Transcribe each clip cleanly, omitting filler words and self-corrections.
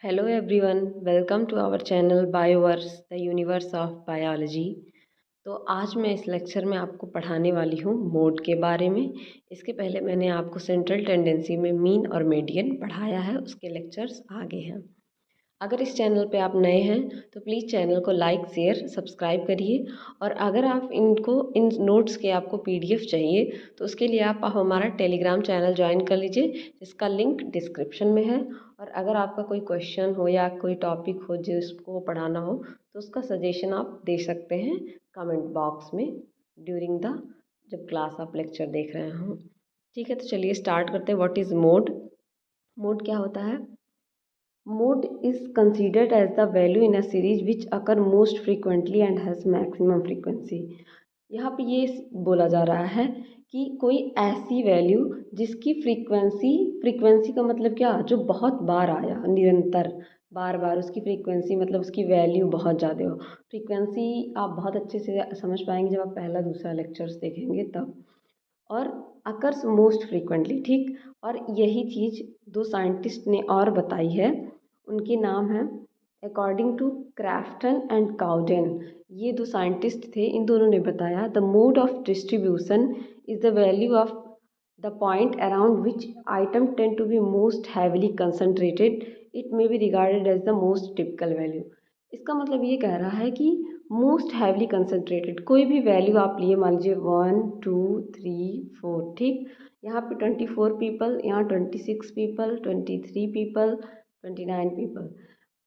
Hello everyone, welcome to our channel Bioverse, the universe of biology। तो आज मैं इस लेक्चर में आपको पढ़ाने वाली हूँ मोड के बारे में। इसके पहले मैंने आपको सेंट्रल टेंडेंसी में मीन और मीडियन पढ़ाया है, उसके लेक्चर्स आगे हैं। अगर इस चैनल पे आप नए हैं तो प्लीज़ चैनल को लाइक शेयर सब्सक्राइब करिए। और अगर आप इन नोट्स के आपको पीडीएफ चाहिए तो उसके लिए आप हमारा टेलीग्राम चैनल ज्वाइन कर लीजिए, जिसका लिंक डिस्क्रिप्शन में है। और अगर आपका कोई क्वेश्चन हो या कोई टॉपिक हो जिसको पढ़ाना हो तो उसका सजेशन आप दे सकते हैं कमेंट बॉक्स में ड्यूरिंग द जब क्लास आप लेक्चर देख रहे हो। ठीक है, तो चलिए स्टार्ट करते हैं। What is mode? मोड क्या होता है? Mode is considered as the value in a series which occur most frequently and has maximum frequency। यहाँ पे ये बोला जा रहा है कि कोई ऐसी वैल्यू जिसकी फ्रीक्वेंसी का मतलब क्या, जो बहुत बार आया निरंतर, बार बार उसकी फ्रीक्वेंसी मतलब उसकी वैल्यू बहुत ज़्यादा हो। फ्रीक्वेंसी आप बहुत अच्छे से समझ पाएंगे जब आप पहला दूसरा लेक्चर्स देखेंगे तब। और अकर्स मोस्ट फ्रीक्वेंटली, ठीक। और यही चीज़ दो साइंटिस्ट ने और बताई है, उनके नाम है according to Croxton and Cowden. ये दो साइंटिस्ट थे, इन दोनों ने बताया the mode of distribution is the value of the point around which item tend to be most heavily concentrated, it may be regarded as the most typical value. इसका मतलब ये कह रहा है कि मोस्ट हैवली कंसनट्रेटेड कोई भी value आप लिए, मान लीजिए 1 2 3 4, ठीक। यहाँ पे 24 पीपल, यहाँ 26 पीपल, 23 पीपल, 29 पीपल,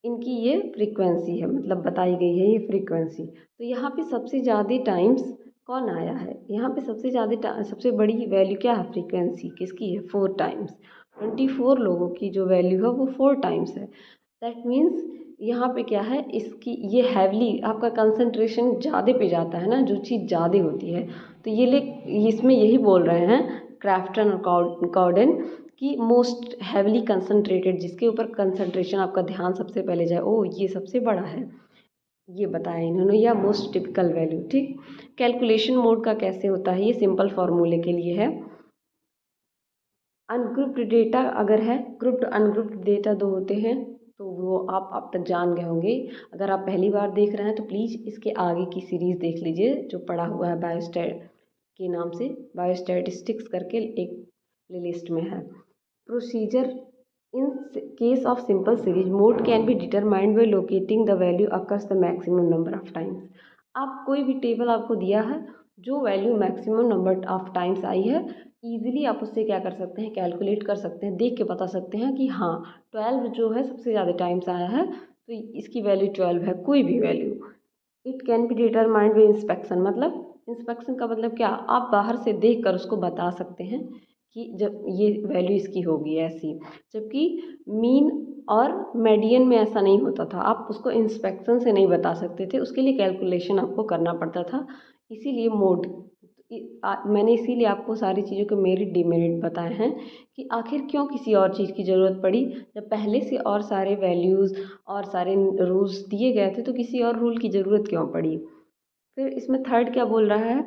इनकी ये फ्रीक्वेंसी है, मतलब बताई गई है ये फ्रीक्वेंसी। तो यहाँ पे सबसे ज़्यादा टाइम्स कौन आया है? यहाँ पे सबसे बड़ी वैल्यू क्या है? फ्रीक्वेंसी किसकी है? 4 टाइम्स। 24 लोगों की जो वैल्यू है वो 4 टाइम्स है। दैट मीन्स यहाँ पे क्या है, इसकी ये हैवली आपका कंसंट्रेशन ज़्यादा पे जाता है ना, जो चीज़ ज़्यादा होती है। तो इसमें यही बोल रहे हैं क्राफ्टन और काउडेन कि मोस्ट हैवली कंसंट्रेटेड, जिसके ऊपर कंसंट्रेशन आपका ध्यान सबसे पहले जाए, ओ ये सबसे बड़ा है, ये बताया इन्होंने, या मोस्ट टिपिकल वैल्यू, ठीक। कैलकुलेशन मोड का कैसे होता है? ये सिंपल फॉर्मूले के लिए है। अनग्रुप्ड डेटा अगर है, ग्रुप्ड अनग्रुप्ड डेटा दो होते हैं, तो वो आप अब तक जान गए होंगे। अगर आप पहली बार देख रहे हैं तो प्लीज़ इसके आगे की सीरीज़ देख लीजिए जो पढ़ा हुआ है बायोस्टैट के नाम से, बायोस्टैटिस्टिक्स करके एक प्लेलिस्ट में है। Procedure in case of simple series, mode can be determined by locating the value occurs the maximum number of times. आप कोई भी टेबल आपको दिया है, जो value maximum number of times I है, ईजिली आप उससे क्या कर सकते हैं? कैलकुलेट कर सकते हैं, देख के बता सकते हैं कि हाँ 12 जो है सबसे ज़्यादा टाइम्स आया है, तो इसकी वैल्यू 12 है, कोई भी value. It can be determined by inspection, मतलब इंस्पेक्शन का मतलब क्या, आप बाहर से देख कर उसको बता सकते हैं कि जब ये वैल्यू इसकी होगी ऐसी। जबकि मीन और मीडियन में ऐसा नहीं होता था, आप उसको इंस्पेक्शन से नहीं बता सकते थे, उसके लिए कैलकुलेशन आपको करना पड़ता था। इसीलिए मोड मैंने इसीलिए आपको सारी चीज़ों के मेरिट डिमेरिट बताए हैं कि आखिर क्यों किसी और चीज़ की ज़रूरत पड़ी, जब पहले से और सारे वैल्यूज़ और सारे रूल्स दिए गए थे तो किसी और रूल की ज़रूरत क्यों पड़ी। फिर इसमें थर्ड क्या बोल रहा है?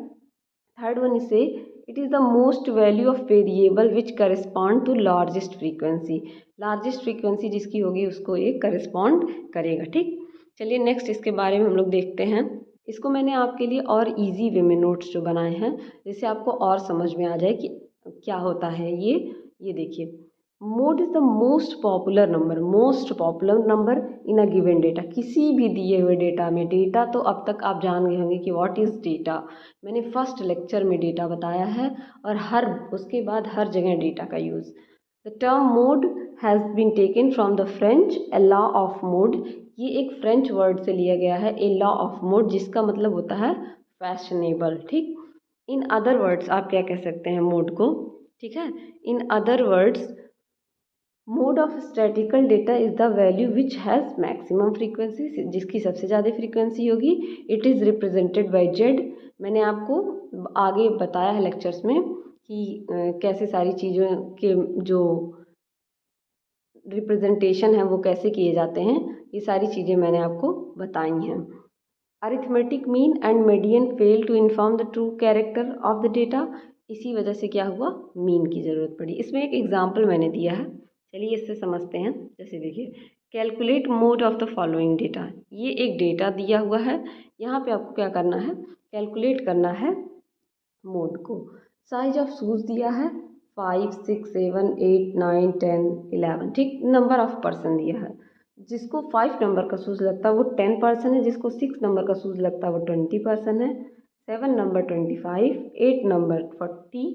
थर्ड वन इसे it is the most value of variable which correspond to largest frequency. Largest frequency जिसकी होगी उसको ये करस्पॉन्ड करेगा, ठीक। चलिए नेक्स्ट इसके बारे में हम लोग देखते हैं। इसको मैंने आपके लिए और इजी वे में नोट्स जो बनाए हैं, जिससे आपको और समझ में आ जाए कि क्या होता है ये देखिए, mode is the most popular number in a given data. किसी भी दिए हुए डेटा में, डेटा तो अब तक आप जान गए होंगे कि व्हाट इज़ डेटा, मैंने फर्स्ट लेक्चर में डेटा बताया है, और उसके बाद हर जगह डेटा का use. The term mode has been taken from the French a law of mode. ये एक फ्रेंच वर्ड से लिया गया है, ए लॉ ऑफ मोड, जिसका मतलब होता है फैशनेबल, ठीक। इन अदर वर्ड्स आप क्या कह सकते हैं मोड को, ठीक है। In other words, mode of statistical data is the value which has maximum frequency, जिसकी सबसे ज़्यादा फ्रीक्वेंसी होगी। It is represented by Z. मैंने आपको आगे बताया है लेक्चर्स में कि कैसे सारी चीज़ों के जो रिप्रेजेंटेशन है वो कैसे किए जाते हैं, ये सारी चीज़ें मैंने आपको बताई हैं। Arithmetic mean and median fail to inform the true character of the data. इसी वजह से क्या हुआ, मीन की ज़रूरत पड़ी। इसमें एक एग्जाम्पल मैंने दिया है, चलिए इससे समझते हैं। जैसे देखिए, calculate mode of the following data. ये एक डेटा दिया हुआ है, यहाँ पे आपको क्या करना है, कैलकुलेट करना है मोड को। साइज ऑफ शूज़ दिया है 5, 6, 7, 8, 9, 10, 11, ठीक। नंबर ऑफ पर्सन दिया है, जिसको 5 नंबर का शूज़ लगता है वो 10 पर्सन है, जिसको 6 नंबर का शूज़ लगता है वो 20 पर्सन है, 7 नंबर 25, 8 नंबर 40,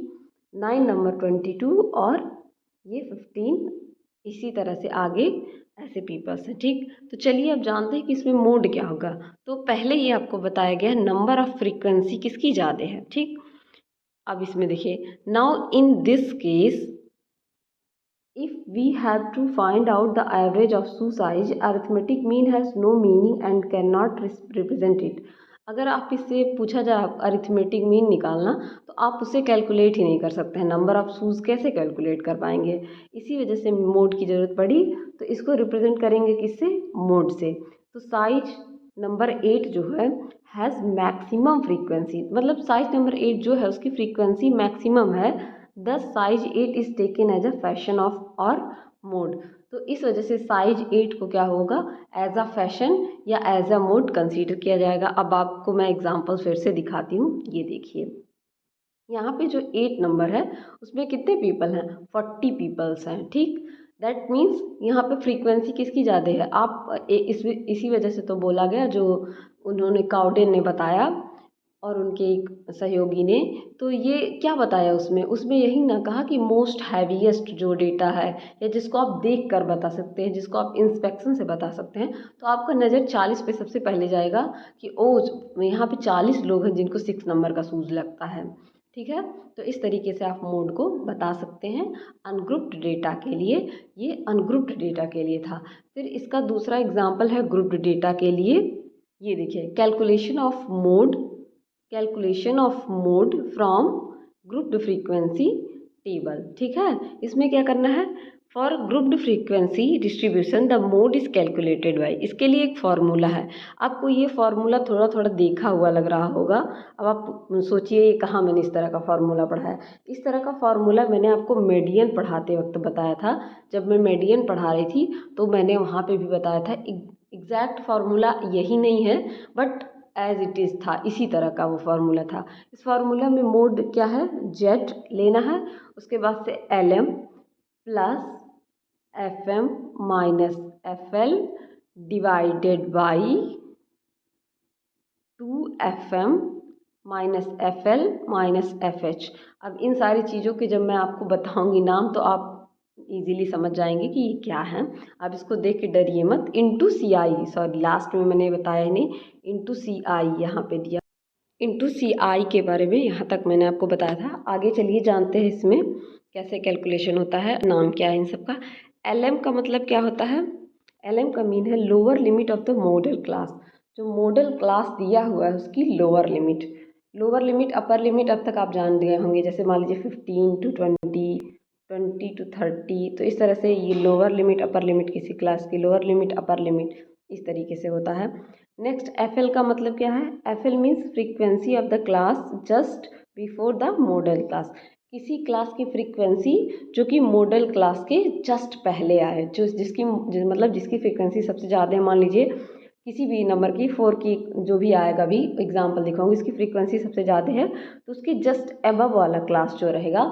9 नंबर 22 और ये 15, इसी तरह से आगे ऐसे पीपल्स हैं, ठीक। तो चलिए अब जानते हैं कि इसमें मोड क्या होगा। तो पहले ही आपको बताया गया है नंबर ऑफ फ्रीक्वेंसी किसकी ज़्यादा है, ठीक। अब इसमें देखिए, now in this case if we have to find out the average of shoe size, arithmetic mean has no meaning and cannot represent it। अगर आप इससे पूछा जाए अरिथमेटिक मीन निकालना, तो आप उसे कैलकुलेट ही नहीं कर सकते हैं। नंबर ऑफ शूज़ कैसे कैलकुलेट कर पाएंगे, इसी वजह से मोड की ज़रूरत पड़ी। तो इसको रिप्रेजेंट करेंगे किससे, मोड से। तो साइज नंबर 8 जो है हैज़ मैक्सिमम फ्रीक्वेंसी, मतलब साइज नंबर 8 जो है उसकी फ्रीक्वेंसी मैक्सिमम है। The size 8 is taken as a fashion of और मोड। तो इस वजह से साइज 8 को क्या होगा, एज अ फैशन या एज अ मोड कंसीडर किया जाएगा। अब आपको मैं एग्जांपल फिर से दिखाती हूँ, ये देखिए यहाँ पे जो 8 नंबर है उसमें कितने पीपल हैं, 40 पीपल्स हैं, ठीक। दैट मीन्स यहाँ पे फ्रीक्वेंसी किसकी ज़्यादा है। आप इसी वजह से तो बोला गया, जो उन्होंने काउडेन ने बताया और उनके एक सहयोगी ने, तो ये क्या बताया उसमें, उसमें यही ना कहा कि मोस्ट हैवीएस्ट जो डेटा है, या जिसको आप देख कर बता सकते हैं, जिसको आप इंस्पेक्शन से बता सकते हैं, तो आपका नज़र 40 पे सबसे पहले जाएगा कि ओ यहाँ पे 40 लोग हैं जिनको 6 नंबर का शूज़ लगता है, ठीक है। तो इस तरीके से आप मोड को बता सकते हैं अनग्रुप्ड डेटा के लिए। ये अनग्रुप्ड डेटा के लिए था। फिर इसका दूसरा एग्जाम्पल है ग्रुप्ड डेटा के लिए। ये देखिए, calculation of mode from grouped frequency table, ठीक है। इसमें क्या करना है, for grouped frequency distribution the mode is calculated by. इसके लिए एक फार्मूला है। आपको ये फार्मूला थोड़ा थोड़ा देखा हुआ लग रहा होगा। अब आप सोचिए ये कहाँ मैंने इस तरह का फार्मूला पढ़ा है। इस तरह का फार्मूला मैंने आपको मेडियन पढ़ाते वक्त बताया था। जब मैं मेडियन पढ़ा रही थी तो मैंने वहाँ पे भी बताया था। एग्जैक्ट फार्मूला यही नहीं है, बट एज इट इज़ था, इसी तरह का वो फार्मूला था। इस फार्मूला में मोड क्या है, जेड लेना है, उसके बाद से L M plus F M minus F L divided by 2 FM minus F L minus F H. अब इन सारी चीज़ों के जब मैं आपको बताऊंगी नाम, तो आप इजीली समझ जाएंगे कि ये क्या है। आप इसको देख के डरिए मत। इंटू सी आई, सॉरी लास्ट में मैंने बताया नहीं, इंटू सी आई यहाँ पे दिया। इंटू सी आई के बारे में यहाँ तक मैंने आपको बताया था। आगे चलिए जानते हैं इसमें कैसे कैलकुलेशन होता है, नाम क्या है इन सब का। एल एम का मतलब क्या होता है, एल एम का मीन है lower limit of the model class. जो मॉडल क्लास दिया हुआ है उसकी lower limit. Lower limit upper limit अब तक आप जान गए होंगे, जैसे मान लीजिए 15 to 20, 20 to 30, तो इस तरह से ये लोअर लिमिट अपर लिमिट किसी क्लास की, लोअर लिमिट अपर लिमिट इस तरीके से होता है। नेक्स्ट एफ एल का मतलब क्या है, F L means frequency of the class just before the model class. किसी क्लास की फ्रीक्वेंसी जो कि मॉडल क्लास के जस्ट पहले आए, जो मतलब जिसकी फ्रीक्वेंसी सबसे ज़्यादा है। मान लीजिए किसी भी नंबर की 4 की जो भी आएगा, भी एग्जांपल दिखाऊंगी, इसकी फ्रीक्वेंसी सबसे ज़्यादा है, तो उसके जस्ट अबव वाला क्लास जो रहेगा,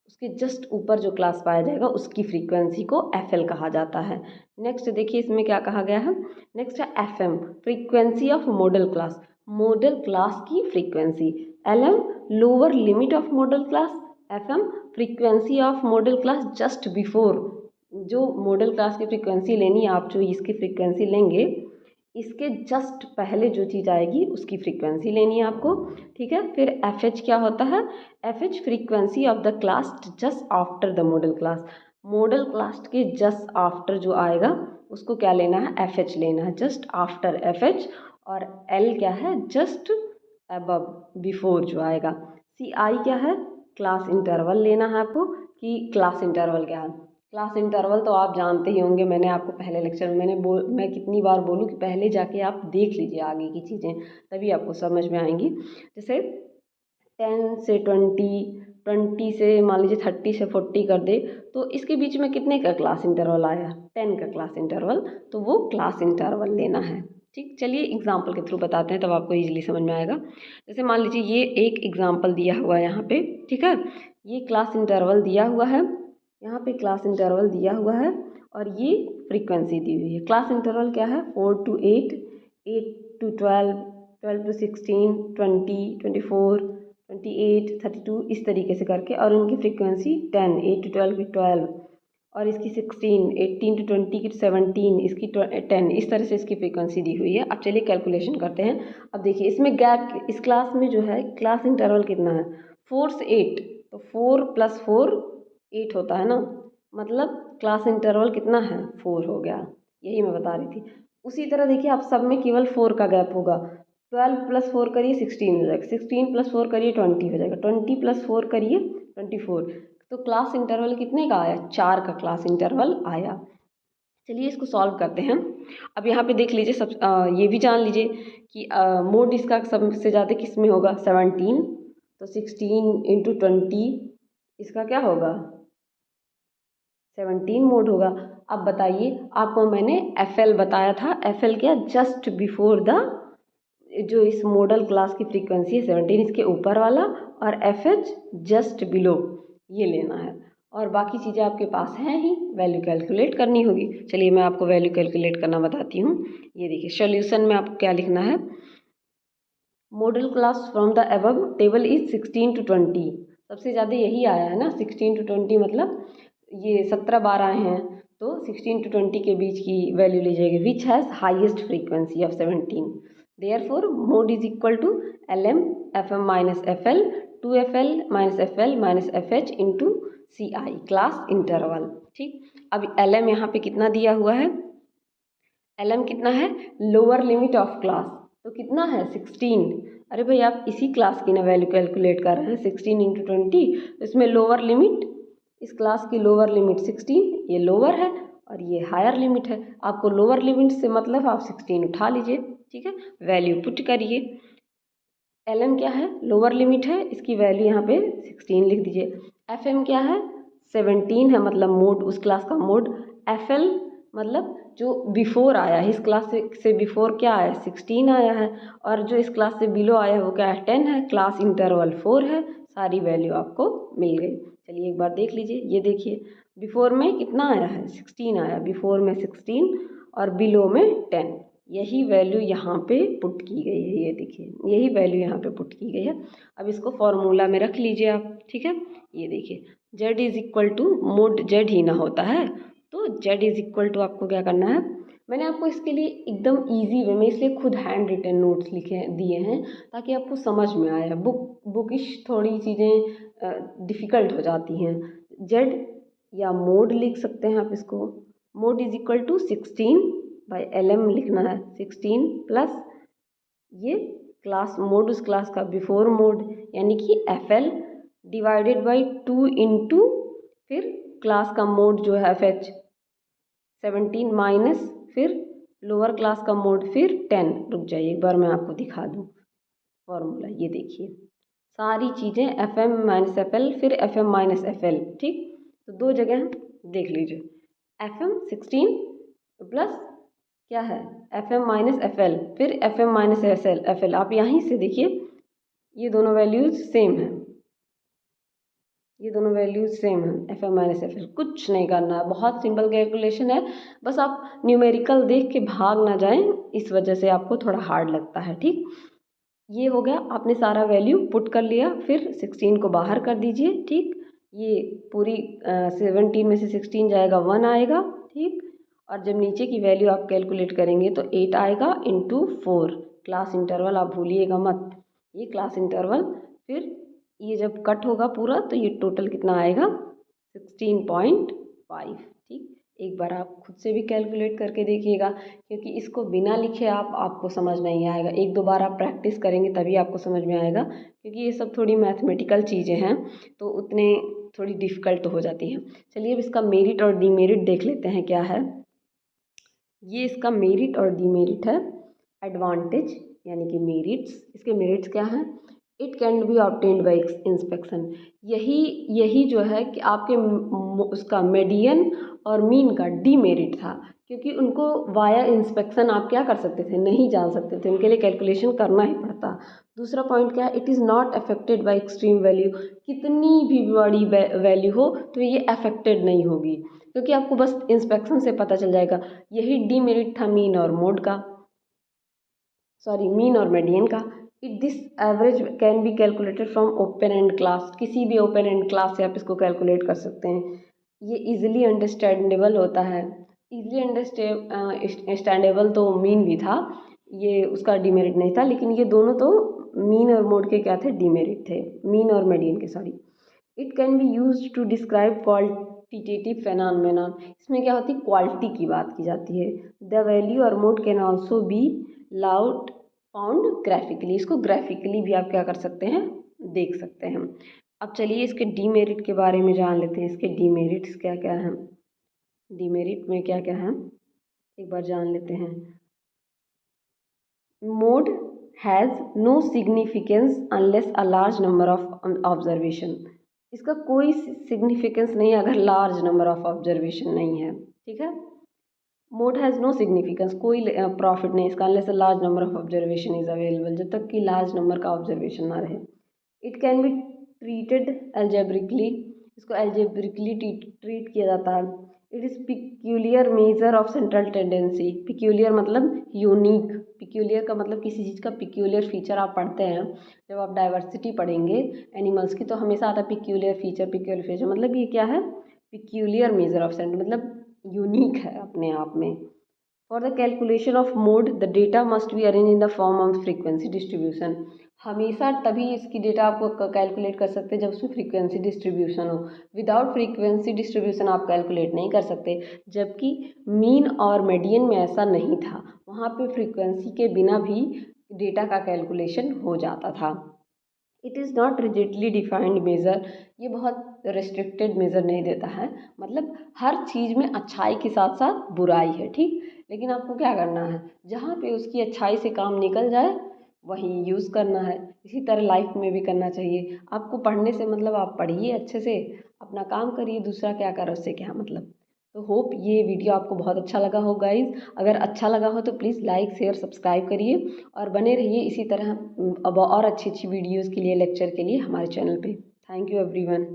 उसके जस्ट ऊपर जो क्लास पाया जाएगा उसकी फ्रीक्वेंसी को एफ एल कहा जाता है। नेक्स्ट देखिए इसमें क्या कहा गया है, नेक्स्ट है F M, frequency of modal class. Modal class की frequency. L M lower limit of modal class, F M frequency of modal class just before. जो मॉडल क्लास की फ्रीक्वेंसी लेनी है आप, जो इसकी फ्रीक्वेंसी लेंगे, इसके जस्ट पहले जो चीज़ आएगी उसकी फ्रीक्वेंसी लेनी है आपको, ठीक है। फिर एफ एच क्या होता है, F H frequency of the class just after the model class. Modal class के जस्ट आफ्टर जो आएगा उसको क्या लेना है, एफ एच लेना है, जस्ट आफ्टर एफ एच। और एल क्या है, जस्ट अबव बिफोर जो आएगा। सी आई क्या है, क्लास इंटरवल लेना है आपको, कि क्लास इंटरवल क्या है। क्लास इंटरवल तो आप जानते ही होंगे, मैंने आपको पहले लेक्चर में मैं कितनी बार बोलूँ कि पहले जाके आप देख लीजिए आगे की चीज़ें, तभी आपको समझ में आएंगी। जैसे 10 से 20, 20 से मान लीजिए 30 से 40 कर दे, तो इसके बीच में कितने का क्लास इंटरवल आया, 10 का क्लास इंटरवल, तो वो क्लास इंटरवल लेना है। ठीक, चलिए एग्जाम्पल के थ्रू बताते हैं, तब आपको ईजिली समझ में आएगा। जैसे मान लीजिए ये एक एग्जाम्पल दिया हुआ है यहाँ पे, ठीक है, ये क्लास इंटरवल दिया हुआ है, यहाँ पे क्लास इंटरवल दिया हुआ है और ये फ्रीक्वेंसी दी हुई है। क्लास इंटरवल क्या है, 4 to 8, 8 to 12, 12 to 16, 20, 24, 28, 32, इस तरीके से करके, और इनकी फ्रीक्वेंसी 10, 8 to 12 की 12, और इसकी 16, 18 to 20 की 17, इसकी 10, इस तरह से इसकी फ्रीक्वेंसी दी हुई है। अब चलिए कैलकुलेशन करते हैं। अब देखिए इसमें गैप, इस क्लास में जो है क्लास इंटरवल कितना है, 4 से 8, तो 4 + 4 8 होता है ना, मतलब क्लास इंटरवल कितना है, 4 हो गया। यही मैं बता रही थी। उसी तरह देखिए आप सब में केवल 4 का गैप होगा। 12 + 4 करिए 16 हो जाएगा, 16 + 4 करिए 20 हो जाएगा, 20 + 4 करिए 24। तो क्लास इंटरवल कितने का आया, 4 का क्लास इंटरवल आया। चलिए इसको सॉल्व करते हैं। अब यहाँ पे देख लीजिए, ये भी जान लीजिए कि मोड इसका सबसे ज़्यादा किस में होगा, 17, तो 16 × 20 इसका क्या होगा, 17 मोड होगा। अब बताइए, आपको मैंने FL बताया था, FL क्या, जस्ट बिफोर द, जो इस मॉडल क्लास की फ्रीक्वेंसी है 17, इसके ऊपर वाला, और FH जस्ट बिलो, ये लेना है। और बाकी चीज़ें आपके पास हैं ही, वैल्यू कैलकुलेट करनी होगी। चलिए मैं आपको वैल्यू कैलकुलेट करना बताती हूँ। ये देखिए सॉल्यूशन में आपको क्या लिखना है, model class from the above table is 16 to 20, सबसे ज़्यादा यही आया है ना, 16 to 20, मतलब ये 17 बार आए हैं, तो 16 to 20 के बीच की वैल्यू ली जाएगी, which has highest frequency of 17। Therefore mode is equal to LM FM - FL 2FL - FL - FH into CI, class interval. ठीक, अब LM यहाँ पे कितना दिया हुआ है, LM कितना है, लोअर लिमिट ऑफ क्लास, तो कितना है 16। अरे भाई आप इसी क्लास की ना वैल्यू कैलकुलेट कर रहे हैं, 16 × 20, तो इसमें लोअर लिमिट, इस क्लास की लोअर लिमिट 16, ये लोअर है और ये हायर लिमिट है। आपको लोअर लिमिट से मतलब आप 16 उठा लीजिए, ठीक है, वैल्यू पुट करिए। LM क्या है, लोअर लिमिट है, इसकी वैल्यू यहाँ पे 16 लिख दीजिए। FM क्या है, 17 है, मतलब मोड, उस क्लास का मोड। FL मतलब जो बिफोर आया है, इस क्लास से बिफोर क्या आया, 16 आया है, और जो इस क्लास से बिलो आया है वो क्या है, 10 है, क्लास इंटरवल 4 है। सारी वैल्यू आपको मिल गई। चलिए एक बार देख लीजिए, ये देखिए बिफोर में कितना आया है, 16 आया, बिफोर में 16 और बिलो में 10, यही वैल्यू यहाँ पे पुट की गई है। ये देखिए यही वैल्यू यहाँ पे पुट की गई है। अब इसको फॉर्मूला में रख लीजिए आप, ठीक है। ये देखिए Z is equal to, mode Z ही ना होता है, तो Z इज इक्वल टू आपको क्या करना है, मैंने आपको इसके लिए एकदम इजी वे में इसलिए खुद हैंड रिटन नोट्स लिखे दिए हैं ताकि आपको समझ में आए। बुकिश थोड़ी चीज़ें डिफ़िकल्ट हो जाती हैं। Z या मोड लिख सकते हैं आप इसको, mode is equal to 16/LM लिखना है, 16 प्लस ये क्लास मोड, उस क्लास का बिफोर मोड यानी कि FL डिवाइडेड बाई 2 इंटू फिर क्लास का मोड जो है FH 17 माइनस फिर लोअर क्लास का मोड फिर 10। रुक जाइए एक बार मैं आपको दिखा दूँ फॉर्मूला। ये देखिए सारी चीज़ें FM - FL फिर FM - FL, ठीक, तो दो जगह देख लीजिए। FM 16 प्लस क्या है, FM - FL फिर FM - FL, आप यहीं से देखिए ये दोनों वैल्यूज सेम हैं, ये दोनों वैल्यूज सेम हैं, FM - FL। कुछ नहीं करना है, बहुत सिंपल कैलकुलेशन है, बस आप न्यूमेरिकल देख के भाग ना जाएं, इस वजह से आपको थोड़ा हार्ड लगता है। ठीक, ये हो गया, आपने सारा वैल्यू पुट कर लिया, फिर 16 को बाहर कर दीजिए। ठीक, ये पूरी 17 में से 16 जाएगा, 1 आएगा, ठीक, और जब नीचे की वैल्यू आप कैलकुलेट करेंगे तो 8 आएगा इंटू 4, क्लास इंटरवल आप भूलिएगा मत, ये क्लास इंटरवल, फिर ये जब कट होगा पूरा तो ये टोटल कितना आएगा, 16.5। ठीक, एक बार आप खुद से भी कैलकुलेट करके देखिएगा, क्योंकि इसको बिना लिखे आपको समझ नहीं आएगा, एक दो बार आप प्रैक्टिस करेंगे तभी आपको समझ में आएगा, क्योंकि ये सब थोड़ी मैथमेटिकल चीज़ें हैं तो उतने थोड़ी डिफ़िकल्ट हो जाती हैं। चलिए अब इसका मेरिट और डीमेरिट देख लेते हैं क्या है। ये इसका मेरिट और डीमेरिट है। एडवांटेज यानी कि मेरिट्स, इसके मेरिट्स क्या हैं, it can B obtained by inspection. यही जो है कि आपके उसका मीडियन और मीन का डीमेरिट था, क्योंकि उनको वाया इंस्पेक्शन आप क्या कर सकते थे, नहीं जान सकते थे, उनके लिए कैलकुलेशन करना ही पड़ता। दूसरा पॉइंट क्या है, it is not affected by extreme value. कितनी भी बड़ी वैल्यू हो तो ये अफेक्टेड नहीं होगी, क्योंकि आपको बस इंस्पेक्शन से पता चल जाएगा। यही डीमेरिट था मीन और मोड का, सॉरी मीन और मीडियन का। It this average can be calculated from open and class, किसी भी ओपन एंड क्लास से आप इसको कैलकुलेट कर सकते हैं। ये इजीली अंडरस्टैंडेबल होता है। इजीली अंडरस्टैंडेबल तो मीन भी था, ये उसका डीमेरिट नहीं था, लेकिन ये दोनों तो मीन और मोड के क्या थे, डीमेरिट थे, मीन और मीडियन के, sorry. It can be use to describe qualitative phenomena. इसमें क्या होती है, क्वालिटी की बात की जाती है। द वैल्यू और mode can also be loud found graphically. इसको ग्राफिकली भी आप क्या कर सकते हैं, देख सकते हैं। अब चलिए इसके डीमेरिट के बारे में जान लेते हैं। इसके डीमेरिट्स क्या क्या हैं, डीमेरिट में क्या क्या है एक बार जान लेते हैं। Mode has no significance unless a large number of observation. इसका कोई सिग्निफिकेंस नहीं है अगर लार्ज नंबर ऑफ ऑब्जर्वेशन नहीं है, ठीक है। मोड हैज़ नो सिग्निफिकेंस, कोई प्रॉफिट नहीं इसका, unless a large number of observation is available, जब तक कि लार्ज नंबर का ऑब्जर्वेशन ना रहे। It can be treated algebraically, इसको एल्जेब्रिकली ट्रीट किया जाता है। It is peculiar measure of central tendency. Peculiar मतलब यूनिक, पिक्यूलियर का मतलब किसी चीज़ का पिक्यूलियर फीचर आप पढ़ते हैं, जब आप डाइवर्सिटी पढ़ेंगे एनिमल्स की तो हमेशा आता है पिक्यूलियर फीचर, पिक्यूलियर फीचर मतलब ये क्या है, पिक्यूलियर मेजर ऑफ सेंट्रल मतलब यूनिक है अपने आप में। For the calculation of mode the data must be arrange in the form of frequency distribution. हमेशा तभी इसकी डेटा आपको कैलकुलेट कर सकते हैं जब उसमें फ्रीक्वेंसी डिस्ट्रीब्यूशन हो। विदाउट फ्रीक्वेंसी डिस्ट्रीब्यूशन आप कैलकुलेट नहीं कर सकते, जबकि मीन और मीडियन में ऐसा नहीं था, वहाँ पे फ्रीक्वेंसी के बिना भी डेटा का कैलकुलेशन हो जाता था। It is not rigidly defined measure, ये बहुत रिस्ट्रिक्टेड मेज़र नहीं देता है, मतलब हर चीज़ में अच्छाई के साथ साथ बुराई है, ठीक। लेकिन आपको क्या करना है, जहाँ पे उसकी अच्छाई से काम निकल जाए वहीं यूज़ करना है। इसी तरह लाइफ में भी करना चाहिए। आपको पढ़ने से मतलब आप पढ़िए अच्छे से, अपना काम करिए, दूसरा क्या करे उससे क्या मतलब। तो होप ये वीडियो आपको बहुत अच्छा लगा हो गाइज़। अगर अच्छा लगा हो तो प्लीज़ लाइक शेयर सब्सक्राइब करिए और बने रहिए इसी तरह अब और अच्छी अच्छी वीडियोज़ के लिए, लेक्चर के लिए हमारे चैनल पे। Thank you everyone.